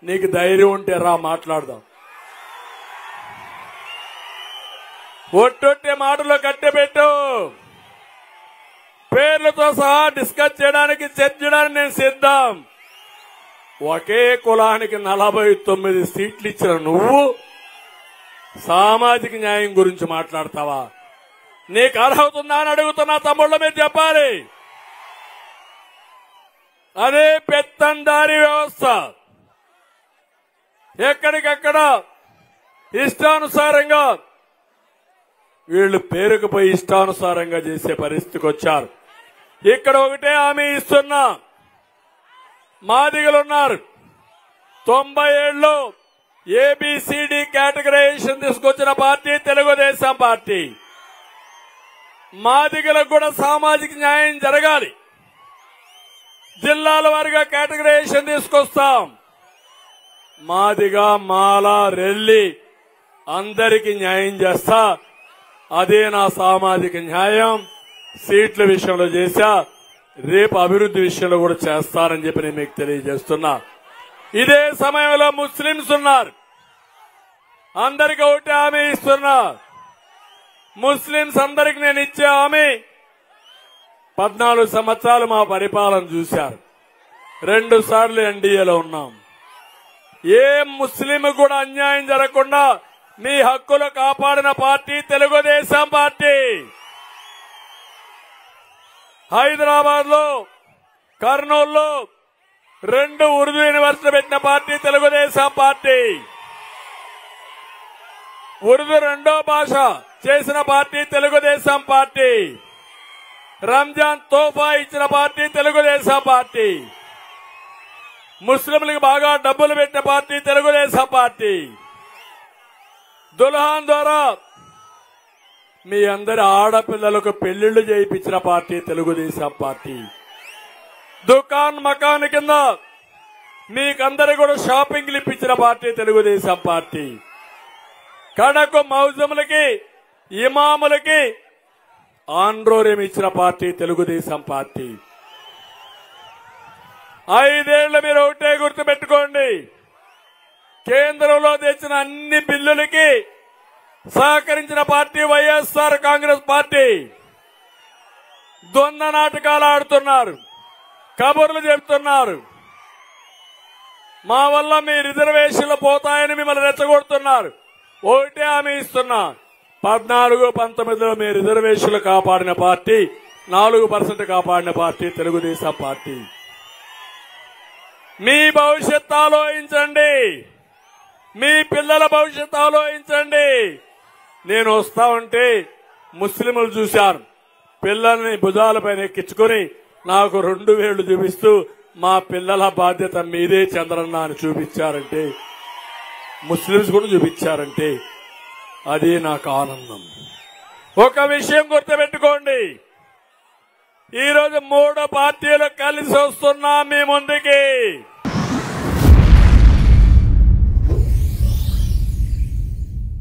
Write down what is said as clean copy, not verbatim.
నీకు ధైర్యం ఉంటే రా మాట్లాడదాం. ఒట్టొట్టే మాటలో కట్టెబెట్టు. పేర్లతో సహా డిస్కస్ చేయడానికి చర్చించడానికి నేను సిద్ధం. ఒకే కులానికి 49 సీట్లు ఇచ్చిన నువ్వు సామాజిక న్యాయం గురించి మాట్లాడతావా? నీకు అర్హత ఉందా అని అడుగుతున్నా. తమ్ముళ్ళు మీరు చెప్పాలి. అదే పెత్తందారీ వ్యవస్థ. ఎక్కడికక్కడ ఇష్టానుసారంగా వీళ్లు పేరుకుపోయి ఇష్టానుసారంగా చేసే పరిస్థితికి వచ్చారు. ఇక్కడ ఒకటే హామీ ఇస్తున్నా. మాదిగలున్నారు. 97లో ఏబిసిడి కేటగరైజేషన్ తీసుకొచ్చిన పార్టీ తెలుగుదేశం పార్టీ. మాదిగలకు కూడా సామాజిక న్యాయం జరగాలి. జిల్లాల వారీగా కేటగరైజేషన్ తీసుకొస్తాం. మాదిగ, మాల, రెల్లి అందరికీ న్యాయం చేస్తా. అదే నా సామాజిక న్యాయం. సీట్ల విషయంలో చేశా, రేపు అభివృద్ధి విషయంలో కూడా చేస్తానని చెప్పి నేను మీకు తెలియజేస్తున్నా. ఇదే సమయంలో ముస్లింస్ ఉన్నారు. అందరికీ ఒకటి హామీ ఇస్తున్నా. ముస్లింస్ అందరికి నేను ఇచ్చే హామీ, 14 సంవత్సరాలు మా పరిపాలన చూశారు. 2 సార్లు ఎన్డీఏలో ఉన్నాం. ఏ ముస్లిం కూడా అన్యాయం జరగకుండా మీ హక్కులు కాపాడిన పార్టీ తెలుగుదేశం పార్టీ. హైదరాబాద్ లో, కర్నూలులో 2 ఉర్దూ యూనివర్సిటీ పెట్టిన పార్టీ తెలుగుదేశం పార్టీ. ఉర్దూ 2వ భాష చేసిన పార్టీ తెలుగుదేశం పార్టీ. రంజాన్ తోఫా ఇచ్చిన పార్టీ తెలుగుదేశం పార్టీ. ముస్లింలకు బాగా డబ్బులు పెట్టిన పార్టీ తెలుగుదేశం పార్టీ. దుల్హాన్ ద్వారా మీ అందరి ఆడపిల్లలకు పెళ్లిళ్లు చేయించిన పార్టీ తెలుగుదేశం పార్టీ. దుకాన్ మకాన్ కింద మీకందరూ కూడా షాపింగ్లు ఇప్పించిన పార్టీ తెలుగుదేశం పార్టీ. కడకు మౌజములకి, ఇమాములకి ఆండ్రోర్యం ఇచ్చిన పార్టీ తెలుగుదేశం పార్టీ. 5 ఏళ్లు మీరు ఒకటే గుర్తుపెట్టుకోండి. కేంద్రంలో తెచ్చిన అన్ని బిల్లులకి సహకరించిన పార్టీ వైఎస్ఆర్ కాంగ్రెస్ పార్టీ. దొంగ నాటకాలు ఆడుతున్నారు, కబుర్లు చెప్తున్నారు. మా వల్ల మీ రిజర్వేషన్లు పోతాయని మిమ్మల్ని రెచ్చగొడుతున్నారు. ఒకటే హామీ ఇస్తున్నా. 14, 19లో మీ రిజర్వేషన్లు కాపాడిన పార్టీ, 4% కాపాడిన పార్టీ తెలుగుదేశం పార్టీ. మీ భవిష్యత్తు ఆలోచించండి. మీ పిల్లల భవిష్యత్తు ఆలోచించండి. నేను వస్తా ఉంటే ముస్లింలు చూశాను. పిల్లల్ని భుజాలపైన ఎక్కించుకుని నాకు 2 వేళ్లు చూపిస్తూ మా పిల్లల బాధ్యత మీదే చంద్రన్న అని చూపించారంటే, ముస్లింస్ కూడా చూపించారంటే అది నాకు ఆనందం. ఒక విషయం గుర్తుపెట్టుకోండి. ఈరోజు 3 పార్టీలు కలిసి వస్తున్నా మీ ముందుకి.